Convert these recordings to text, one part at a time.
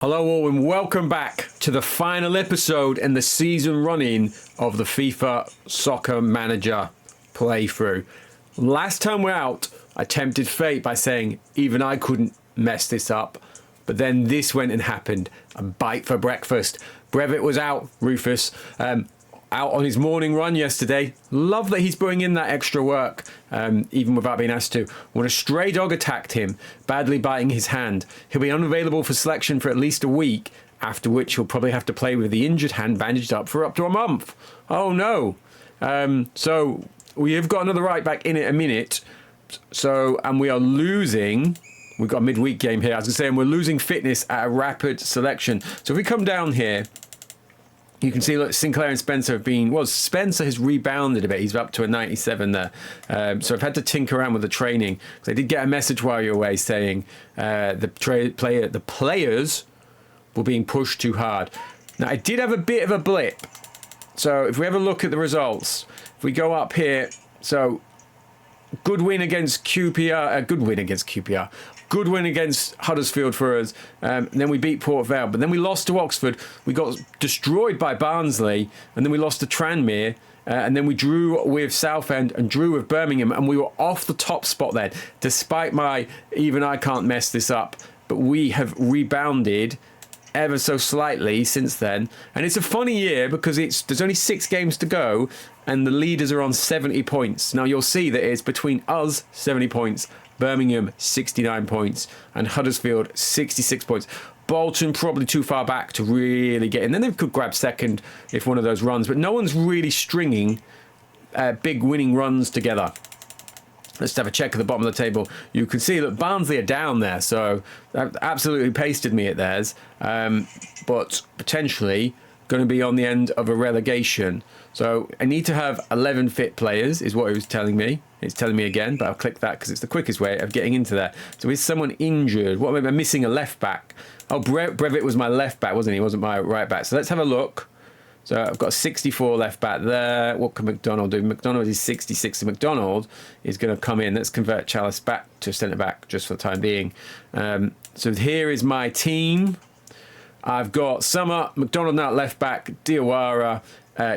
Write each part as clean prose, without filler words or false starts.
Hello all and welcome back to the final episode in the season running of the FIFA Soccer Manager playthrough. Last time we're out, I tempted fate by saying even I couldn't mess this up, but then this went and happened. A bite for breakfast. Brevet was out, Rufus, out on his morning run yesterday. Love that he's putting in that extra work, even without being asked to. When a stray dog attacked him, badly biting his hand. He'll be unavailable for selection for at least a week, after which he'll probably have to play with the injured hand bandaged up for up to a month. Oh no. So we have got another right back in it a minute. And we are losing. We've got a midweek game here. As I was saying, we're losing fitness at a rapid selection. So if we come down here, you can see, look, Sinclair and Spencer have been... Well, Spencer has rebounded a bit. He's up to a 97 there. So I've had to tinker around with the training. Because I did get a message while you were away saying the players were being pushed too hard. Now, I did have a bit of a blip. So if we have a look at the results, if we go up here... So, good win against QPR. Good win against Huddersfield for us. Then we beat Port Vale. But then we lost to Oxford. We got destroyed by Barnsley. And then we lost to Tranmere. And then we drew with Southend and drew with Birmingham. And we were off the top spot then. Despite even I can't mess this up. But we have rebounded ever so slightly since then. And it's a funny year because there's only 6 games to go. And the leaders are on 70 points. Now you'll see that it's between us 70 points. Birmingham, 69 points, and Huddersfield, 66 points. Bolton probably too far back to really get in. Then they could grab second if one of those runs, but no one's really stringing big winning runs together. Let's have a check at the bottom of the table. You can see that Barnsley are down there, so that absolutely pasted me at theirs, but potentially going to be on the end of a relegation. So I need to have 11 fit players is what it was telling me. It's telling me again, but I'll click that because it's the quickest way of getting into there. So is someone injured? What am I missing? A left back. Oh, Brevet was my left back, wasn't he? He wasn't my right back. So let's have a look. So I've got a 64 left back there. What can McDonald do? McDonald is 66. So McDonald is going to come in. Let's convert Chalice back to centre back just for the time being. So here is my team. I've got Summer, McDonald now at left back, Diawara,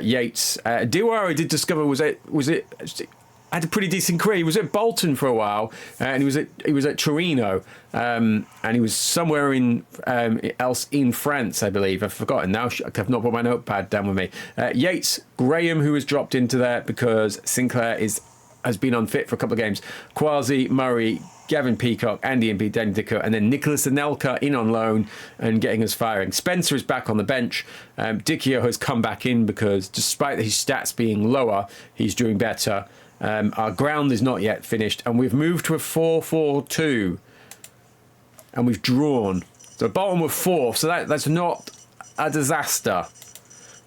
Yates. Diawara, I did discover was it had a pretty decent career. He was at Bolton for a while, and he was at Torino, and he was somewhere else in France, I believe. I've forgotten now. I've not put my notepad down with me. Yates, Graham, who has dropped into there because Sinclair has been unfit for a couple of games. Quasi, Murray, Gavin Peacock, Andy and Danny Dicker, and then Nicholas Anelka in on loan and getting us firing. Spencer is back on the bench. Dicchio has come back in because despite his stats being lower, he's doing better. Our ground is not yet finished, and we've moved to a 4-4-2, and we've drawn. So bottom of 4th, so that's not a disaster.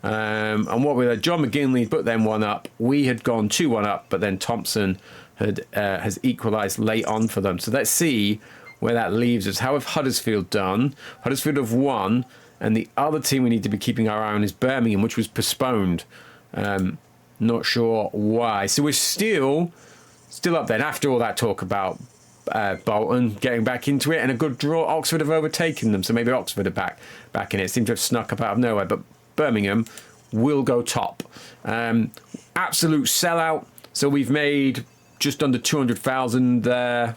And what with John McGinley put them 1 up. We had gone 2-1 up, but then Thompson has equalised late on for them. So let's see where that leaves us. How have Huddersfield done? Huddersfield have won, and the other team we need to be keeping our eye on is Birmingham, which was postponed. Not sure why. So we're still up there. And after all that talk about Bolton getting back into it and a good draw, Oxford have overtaken them. So maybe Oxford are back in it. Seem to have snuck up out of nowhere. But Birmingham will go top. Absolute sellout. So we've made just under 200,000 there.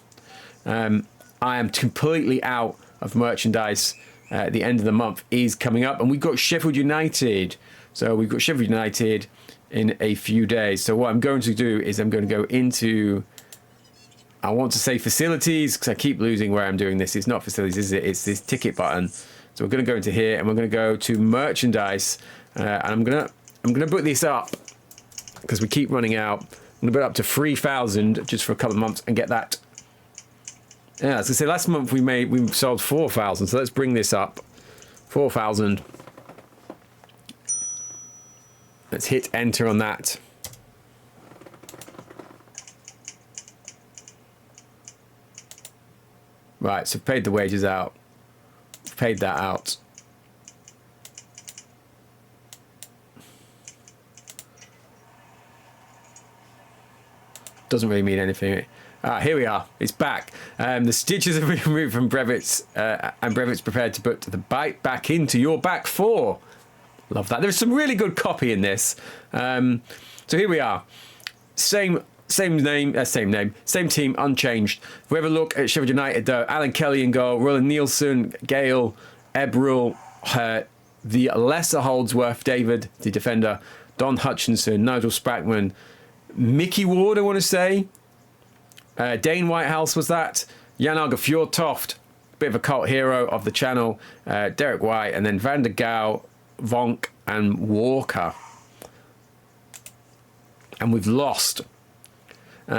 I am completely out of merchandise. The end of the month is coming up. And we've got Sheffield United. So we've got Sheffield United in a few days. So what I'm going to do is I'm going to go into, I want to say facilities, because I keep losing where I'm doing this. It's not facilities, is it? It's this ticket button. So we're going to go into here and we're going to go to merchandise. And I'm going to put this up because we keep running out. I'm going to put it up to 3,000 just for a couple of months and get that. Yeah, as I say, last month we sold 4,000. So let's bring this up. 4,000. Let's hit enter on that. Right, so paid the wages out. Paid that out. Doesn't really mean anything. Here we are. It's back. The stitches have been removed from Brevit's, and Brevit's prepared to put the bite back into your back four. Love that. There's some really good copy in this. So here we are. Same name, same team, unchanged. If we have a look at Sheffield United, though, Alan Kelly in goal, Roland Nielsen, Gale, Ebril, the lesser Holdsworth, David, the defender, Don Hutchinson, Nigel Spackman, Mickey Ward, I want to say. Dane Whitehouse was that. Jan Arge Fjordtoft, bit of a cult hero of the channel. Derek White, and then Van der Gaal, Vonk, and Walker. And we've lost. We've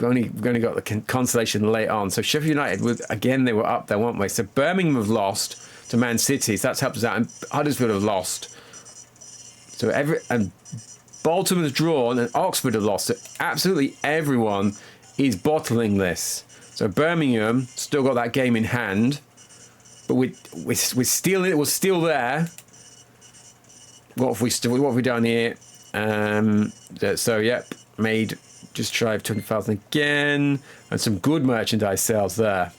only got the consolation late on. So Sheffield United, again, they were up there, weren't they? So Birmingham have lost to Man City. So that's helped us out. And Huddersfield have lost. So and Bolton has drawn, and Oxford have lost. So absolutely everyone is bottling this. So Birmingham still got that game in hand, but we're still there. What have we done here? So yep, made just shy of 20,000 again, and some good merchandise sales there.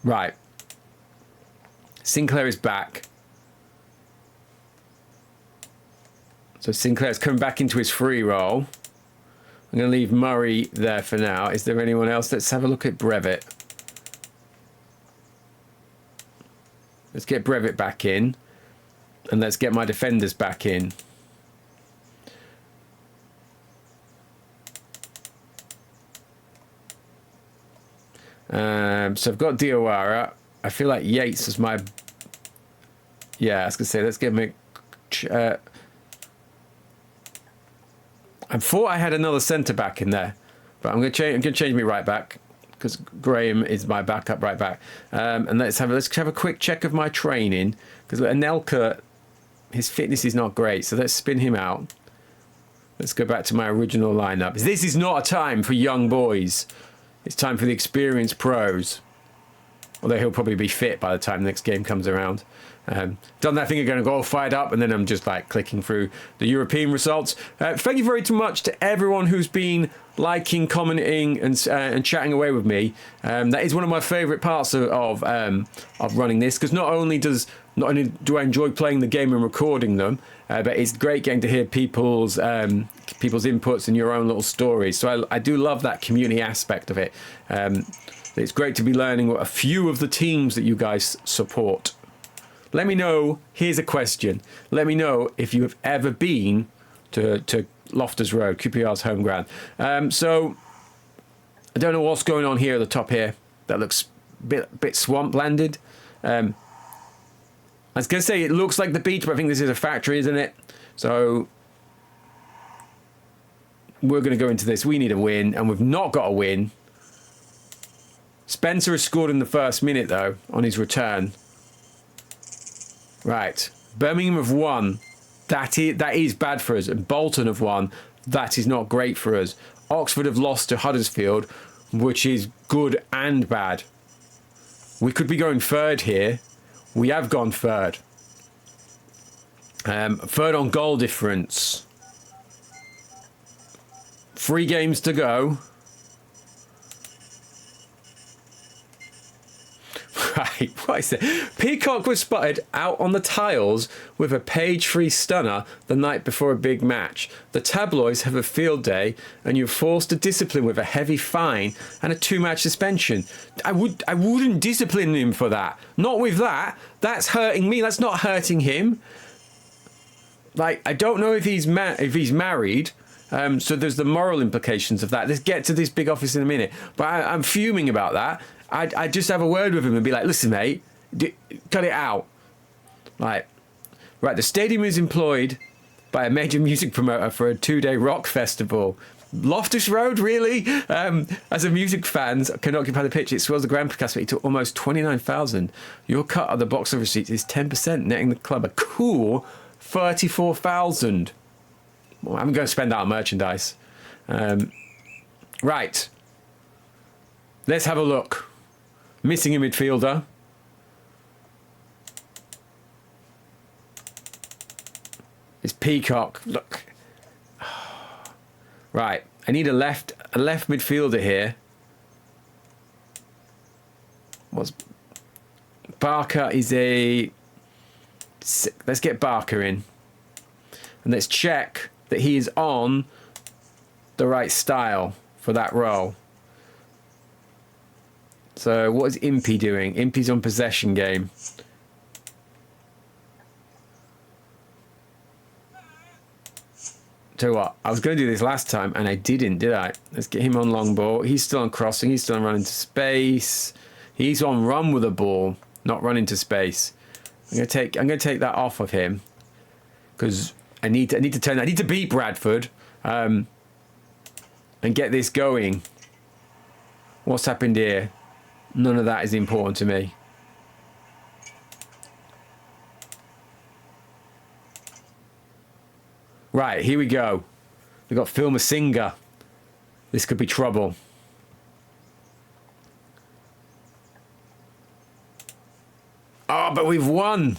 Right, Sinclair is back. So Sinclair's coming back into his free role. I'm going to leave Murray there for now. Is there anyone else? Let's have a look at Brevit. Let's get Brevit back in. And let's get my defenders back in. So I've got Diawara. I feel like Yates is my... Yeah, I was going to say, let's get him a... I thought I had another centre back in there, but I'm going to change me right back because Graham is my backup right back. And let's have a quick check of my training because Anelka, his fitness is not great, so let's spin him out. Let's go back to my original lineup. This is not a time for young boys. It's time for the experienced pros. Although he'll probably be fit by the time the next game comes around. Done that thing again, go all fired up, and then I'm just like clicking through the European results. Thank you very much to everyone who's been liking, commenting, and chatting away with me. That is one of my favourite parts of running this, because not only do I enjoy playing the game and recording them, but it's great getting to hear people's inputs and your own little stories. So I do love that community aspect of it. It's great to be learning a few of the teams that you guys support. Let me know, here's a question. Let me know if you have ever been to Loftus Road, QPR's home ground. So, I don't know what's going on here at the top here. That looks a bit swamplanded. I was going to say it looks like the beach, but I think this is a factory, isn't it? So, we're going to go into this. We need a win, and we've not got a win. Spencer has scored in the first minute, though, on his return. Right, Birmingham have won. That is bad for us. And Bolton have won. That is not great for us. Oxford have lost to Huddersfield, which is good and bad. We could be going third here. We have gone third. Third on goal difference. 3 games to go. Right, what is it? Peacock was spotted out on the tiles with a page 3 stunner the night before a big match. The tabloids have a field day and you're forced to discipline with a heavy fine and a 2-match suspension. I wouldn't discipline him for that. Not with that. That's hurting me. That's not hurting him. Like, I don't know if he's married. So there's the moral implications of that. Let's get to this big office in a minute. But I'm fuming about that. I'd just have a word with him and be like, listen, mate, cut it out. Right, the stadium is employed by a major music promoter for a 2-day rock festival. Loftus Road, really? As a music fans can occupy the pitch, it swells the ground capacity to almost 29,000. Your cut of the box of receipts is 10%, netting the club a cool 34,000. Well, I'm going to spend that on merchandise. Right. Let's have a look. Missing a midfielder. It's Peacock. Look. Right, I need a left midfielder here. What's Barker is a... Let's get Barker in. And let's check that he is on the right style for that role. So what is Impey doing? Impey's on possession game. Tell you what, I was going to do this last time and I didn't, did I? Let's get him on long ball. He's still on crossing. He's still on run into space. He's on run with a ball, not run into space. I'm going to take that off of him because I need to turn. I need to beat Bradford and get this going. What's happened here? None of that is important to me. Right, here we go. We've got Phil Masinga. This could be trouble. Oh, but we've won.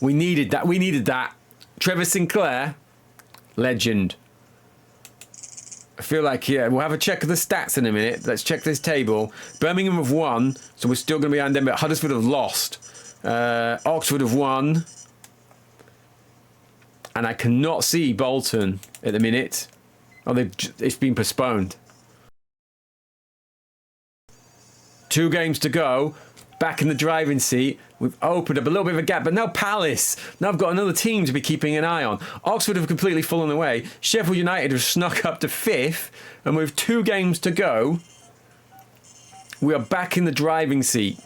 We needed that. We needed that. Trevor Sinclair, legend. I feel like, yeah, we'll have a check of the stats in a minute. Let's check this table. Birmingham have won, so we're still going to be behind them, but Huddersfield have lost. Oxford have won. And I cannot see Bolton at the minute. Oh, it's been postponed. 2 games to go. Back in the driving seat. We've opened up a little bit of a gap. But now Palace. Now I've got another team to be keeping an eye on. Oxford have completely fallen away. Sheffield United have snuck up to 5th. And with 2 games to go, we are back in the driving seat.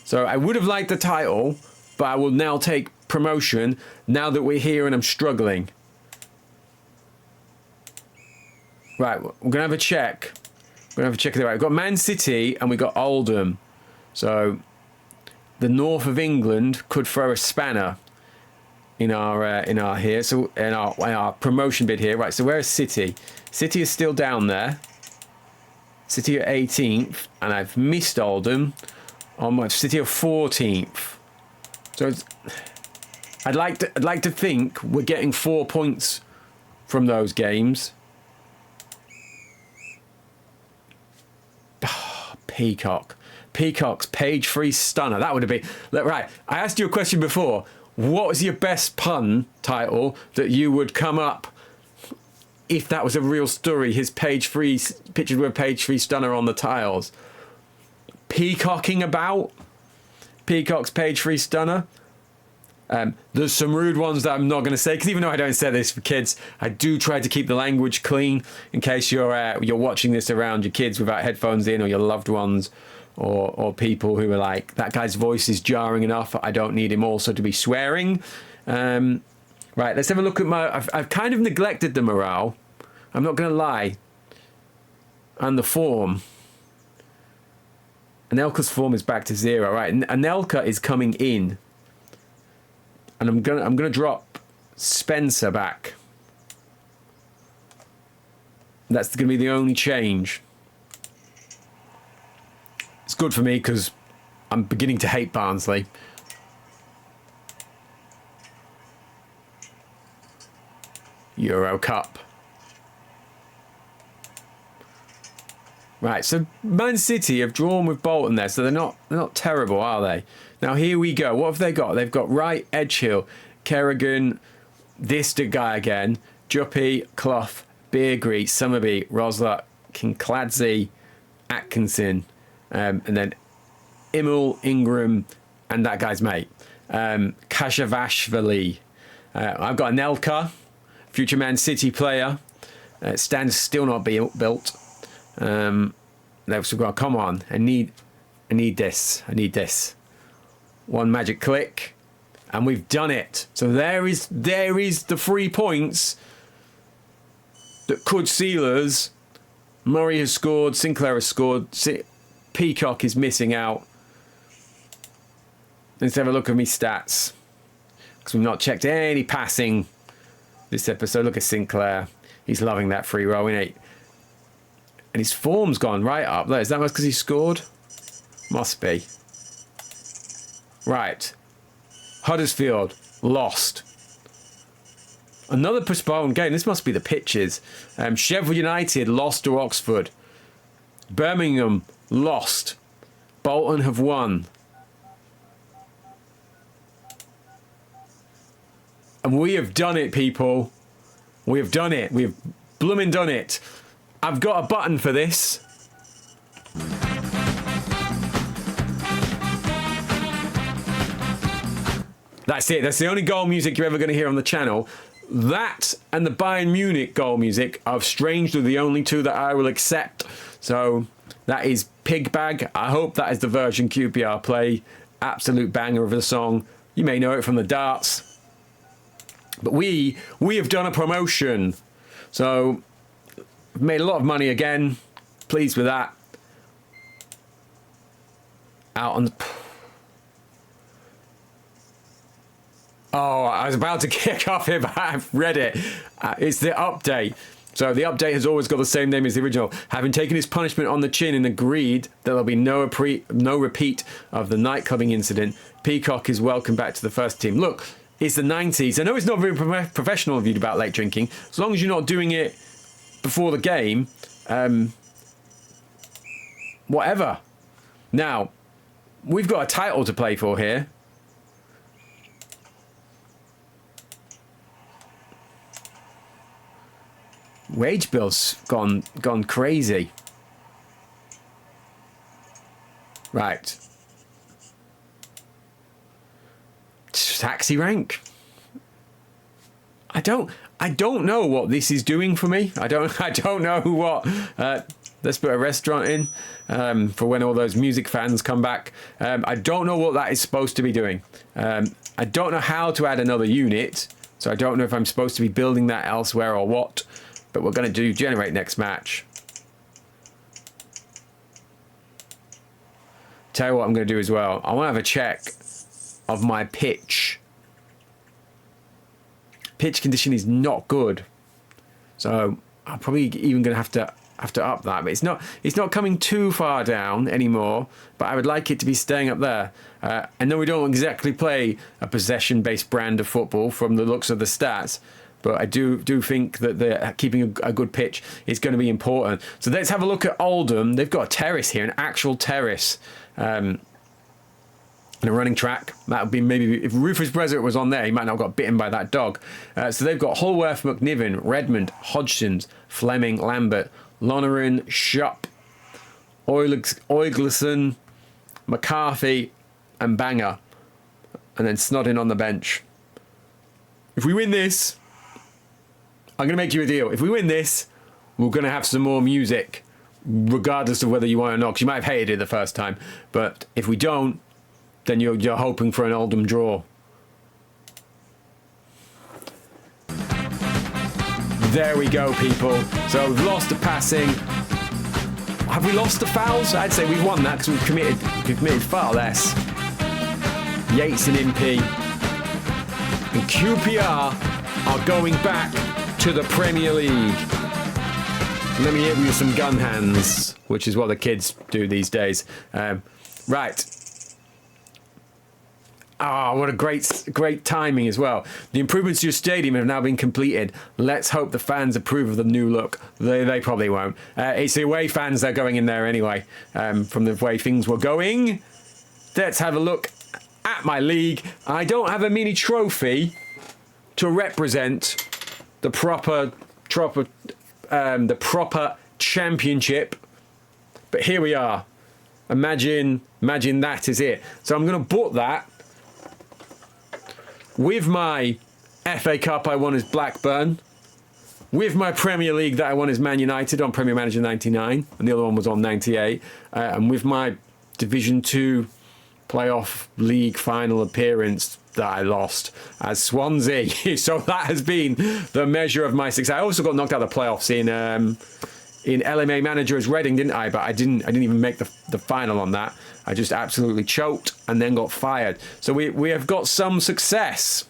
So I would have liked the title, but I will now take promotion now that we're here and I'm struggling. Right, we're going to have a check. We're going to have a check of the right. We've got Man City and we've got Oldham. So the north of England could throw a spanner in our here. So in our promotion bid here. Right, so where is City? City is still down there. City are 18th and I've missed Oldham on my City are 14th. So it's, I'd like to think we're getting 4 points from those games. Oh, Peacock. Peacock's page 3 stunner. That would have been... Look, right, I asked you a question before. What was your best pun title that you would come up if that was a real story? His page 3, pictured with a page 3 stunner on the tiles. Peacocking about? Peacock's page 3 stunner? There's some rude ones that I'm not going to say, because even though I don't say this for kids, I do try to keep the language clean in case you're watching this around your kids without headphones in, or your loved ones, or people who are like, that guy's voice is jarring enough, I don't need him also to be swearing. Right, let's have a look at my... I've kind of neglected the morale, I'm not going to lie, and the form. Anelka's form is back to 0. Right, Anelka is coming in. And I'm gonna drop Spencer back. That's gonna be the only change. It's good for me because I'm beginning to hate Barnsley. Euro Cup. Right, so Man City have drawn with Bolton there, so they're not terrible, are they? Now here we go. What have they got? They've got Wright, Edgehill, Kerrigan, this guy again, Juppy, Clough, Beergree, Summerby, Rosler, Kinkladze, Atkinson, and then Imel, Ingram, and that guy's mate, Kashavashvili. I've got Anelka, future Man City player. Stands still not built. They've got, come on, I need this. One magic click, and we've done it. So there is the 3 points that could seal us. Murray has scored, Sinclair has scored, Peacock is missing out. Let's have a look at me stats, because we've not checked any passing this episode. Look at Sinclair, he's loving that free roll, isn't he? And his form's gone right up there. Is that because he scored? Must be. Right. Huddersfield lost. Another postponed game. This must be the pitches. Sheffield United lost to Oxford. Birmingham lost. Bolton have won. And we have done it, people. We have done it. We've blooming done it. I've got a button for this. That's it. That's the only goal music you're ever going to hear on the channel. That and the Bayern Munich goal music are strangely the only two that I will accept. So that is Pig Bag. I hope that is the version QPR play. Absolute banger of a song. You may know it from the darts. But we have done a promotion. So we've made a lot of money again. Pleased with that. Out on the... Oh, I was about to kick off here, but I've read it. It's the update. So the update has always got the same name as the original. Having taken his punishment on the chin and agreed that there'll be no repeat of the nightclubbing incident, Peacock is welcome back to the first team. Look, it's the 90s. I know it's not very professional of you about late drinking. As long as you're not doing it before the game, whatever. Now, we've got a title to play for here. Wage bill's gone crazy. Right. Taxi rank. I don't know what this is doing for me. I don't know what. Let's put a restaurant in for when all those music fans come back. I don't know what that is supposed to be doing. I don't know how to add another unit, so I don't know if I'm supposed to be building that elsewhere or what. But we're going to do generate next match. Tell you what I'm going to do as well. I want to have a check of my pitch. Pitch condition is not good, so I'm probably even going to have to up that. But it's not coming too far down anymore. But I would like it to be staying up there. I know we don't exactly play a possession-based brand of football from the looks of the stats. But I do think that keeping a good pitch is going to be important. So let's have a look at Oldham. They've got a terrace here, an actual terrace. And a running track. That would be maybe... If Rufus Brezett was on there, he might not have got bitten by that dog. So they've got Holworth, McNiven, Redmond, Hodgsons, Fleming, Lambert, Lonergan, Shupp, Oigleson, McCarthy, and Banger. And then Snodding on the bench. If we win this... I'm going to make you a deal. If we win this, we're going to have some more music, regardless of whether you want it or not, because you might have hated it the first time. But if we don't, then you're hoping for an Oldham draw. There we go, people. So we've lost the passing. Have we lost the fouls? I'd say we've won that because we've committed far less. Yates and Impey. And QPR are going back to the Premier League. Let me hit you with some gun hands, which is what the kids do these days. Right. What a great timing as well. The improvements to your stadium have now been completed. Let's hope the fans approve of the new look. They probably won't. It's the away fans that are going in there anyway, from the way things were going. Let's have a look at my league. I don't have a mini trophy to represent the proper championship, but here we are. Imagine that is it. So I'm going to put that with my FA Cup I won as Blackburn, with my Premier League that I won as Man United on Premier Manager 99, and the other one was on 98, and with my Division 2 playoff league final appearance that I lost as Swansea. So that has been the measure of my success. I also got knocked out of the playoffs in LMA Manager as Reading, didn't I? But I didn't even make the final on that. I just absolutely choked and then got fired. So we have got some success.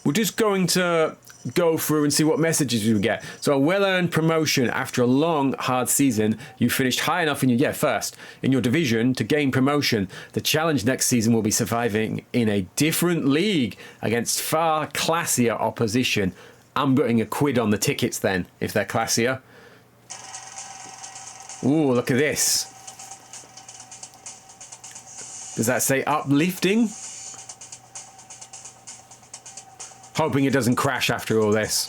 We're just going to go through and see what messages we get. So a well-earned promotion after a long, hard season. You finished high enough in your, first in your division to gain promotion. The challenge next season will be surviving in a different league against far classier opposition. I'm putting £1 on the tickets then, if they're classier. Ooh, look at this. Does that say uplifting? Hoping it doesn't crash after all this.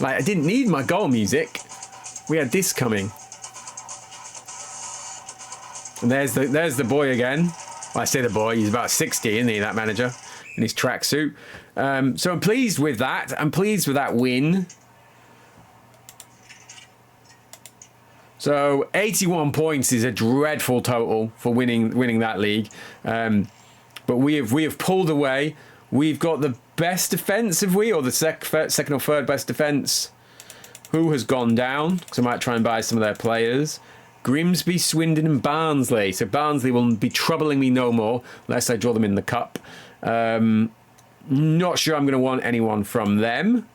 Like, I didn't need my goal music. We had this coming. And there's the boy again. Well, I say the boy, he's about 60, isn't he, that manager, in his tracksuit. So I'm pleased with that. I'm pleased with that win. So 81 points is a dreadful total for winning that league. But we have pulled away. We've got the best defence, have we? Or the second or third best defence. Who has gone down? Because I might try and buy some of their players. Grimsby, Swindon and Barnsley. So Barnsley will be troubling me no more unless I draw them in the cup. Not sure I'm going to want anyone from them.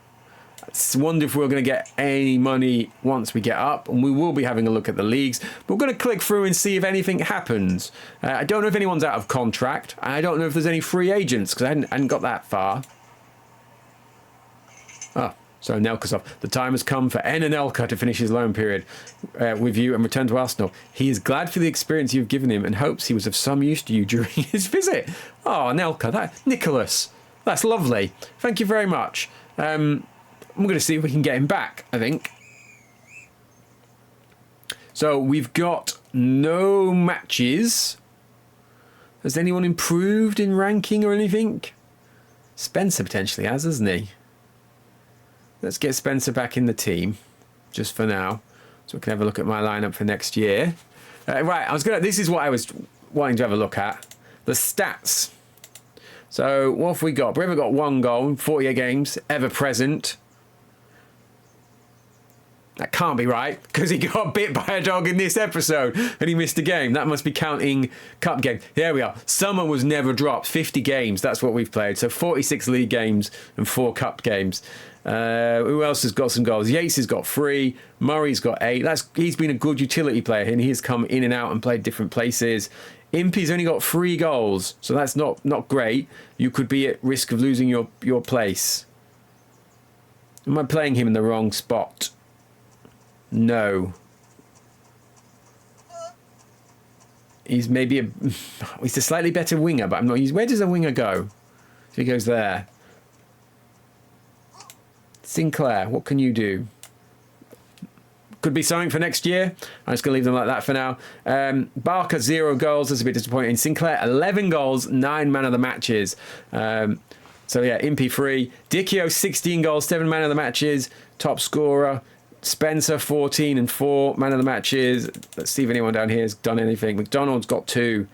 I wonder if we're going to get any money once we get up, and we will be having a look at the leagues. But we're going to click through and see if anything happens. I don't know if anyone's out of contract. I don't know if there's any free agents because I hadn't got that far. Oh, so Nelka's off. The time has come for Nelka to finish his loan period with you and return to Arsenal. He is glad for the experience you've given him and hopes he was of some use to you during his visit. Oh, Nelka, Nicholas, that's lovely. Thank you very much. I'm going to see if we can get him back, I think. So we've got no matches. Has anyone improved in ranking or anything? Spencer potentially has, hasn't he? Let's get Spencer back in the team, just for now. So we can have a look at my lineup for next year. Right, this is what I was wanting to have a look at. The stats. So what have we got? We've got 1 goal, 48 games, ever present. That can't be right, because he got bit by a dog in this episode and he missed a game. That must be counting cup games. There we are. Summer was never dropped. 50 games, that's what we've played. So 46 league games and 4 cup games. Who else has got some goals? Yates has got 3. Murray's got 8. He's been a good utility player, and he's come in and out and played different places. Impey's only got 3 goals, so that's not great. You could be at risk of losing your place. Am I playing him in the wrong spot? No. He's he's a slightly better winger, but I'm not. Where does a winger go? If he goes there. Sinclair, what can you do? Could be something for next year. I'm just going to leave them like that for now. Barker, 0 goals. That's a bit disappointing. Sinclair, 11 goals, 9 man of the matches. So yeah, Impey 3. Dicchio, 16 goals, 7 man of the matches. Top scorer. Spencer, 14 and 4 man of the matches. Let's see if anyone down here has done anything. McDonald's got 2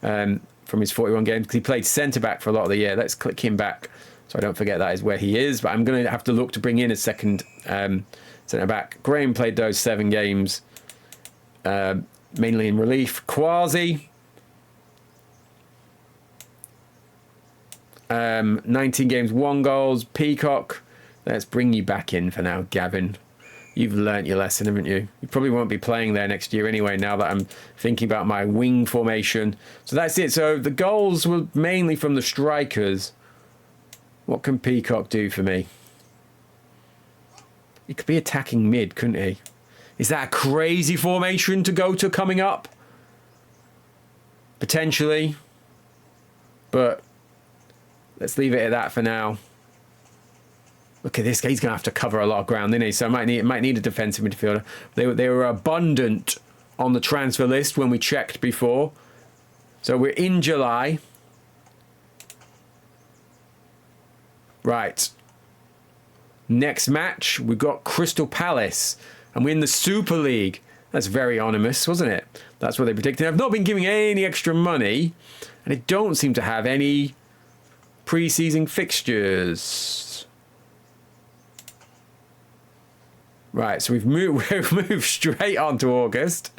from his 41 games because he played centre-back for a lot of the year. Let's click him back so I don't forget that is where he is. But I'm going to have to look to bring in a second centre-back. Graham played those 7 games, mainly in relief. Quasi, 19 games, 1 goals. Peacock, let's bring you back in for now, Gavin. You've learnt your lesson, haven't you? You probably won't be playing there next year anyway, now that I'm thinking about my wing formation. So that's it. So the goals were mainly from the strikers. What can Peacock do for me? He could be attacking mid, couldn't he? Is that a crazy formation to go to coming up? Potentially. But let's leave it at that for now. Look at this guy. He's going to have to cover a lot of ground, isn't he? So might need a defensive midfielder. They were abundant on the transfer list when we checked before. So we're in July. Right. Next match, we've got Crystal Palace. And we're in the Super League. That's very ominous, wasn't it? That's what they predicted. I've not been giving any extra money. And I don't seem to have any pre-season fixtures. Right, so we've moved straight on to August.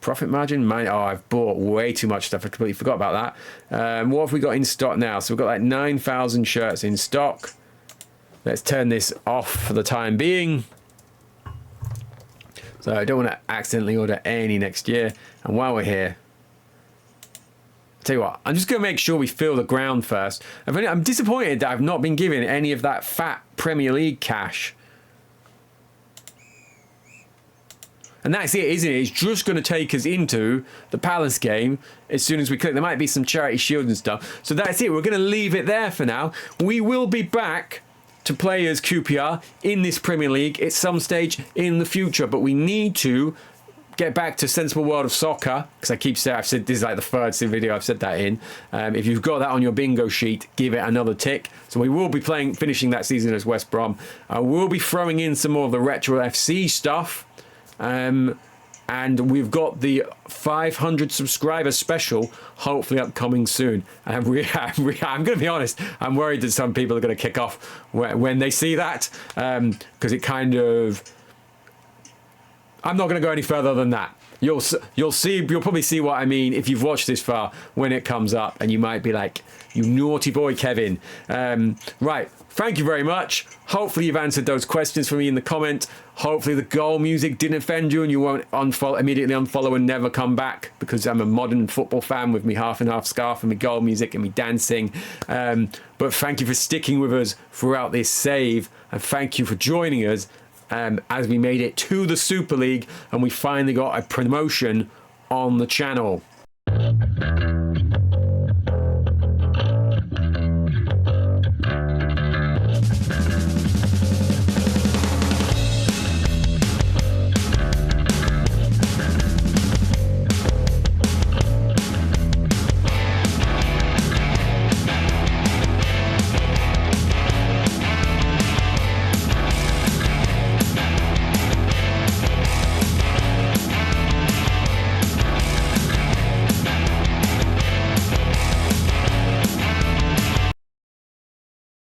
Profit margin? Oh, I've bought way too much stuff. I completely forgot about that. What have we got in stock now? So we've got like 9,000 shirts in stock. Let's turn this off for the time being. So I don't want to accidentally order any next year. And while we're here, tell you what, I'm just going to make sure we fill the ground first. I'm disappointed that I've not been given any of that fat Premier League cash. And that's it, isn't it? It's just going to take us into the Palace game as soon as we click. There might be some charity shields and stuff. So that's it. We're going to leave it there for now. We will be back to play as QPR in this Premier League at some stage in the future. But we need to get back to Sensible World of Soccer, because I keep saying, I've said this is like the third video I've said that in. If you've got that on your bingo sheet, give it another tick. So we will be finishing that season as West Brom. We'll be throwing in some more of the Retro FC stuff. And we've got the 500 subscriber special, hopefully upcoming soon. And I'm going to be honest, I'm worried that some people are going to kick off when they see that, because it kind of... I'm not going to go any further than that. You'll probably see what I mean if you've watched this far when it comes up, and you might be like, you naughty boy, Kevin. Right, thank you very much. Hopefully you've answered those questions for me in the comment. Hopefully the goal music didn't offend you and you won't immediately unfollow and never come back, because I'm a modern football fan with me half and half scarf and me goal music and me dancing. But thank you for sticking with us throughout this save, and thank you for joining us as we made it to the Super League and we finally got a promotion on the channel.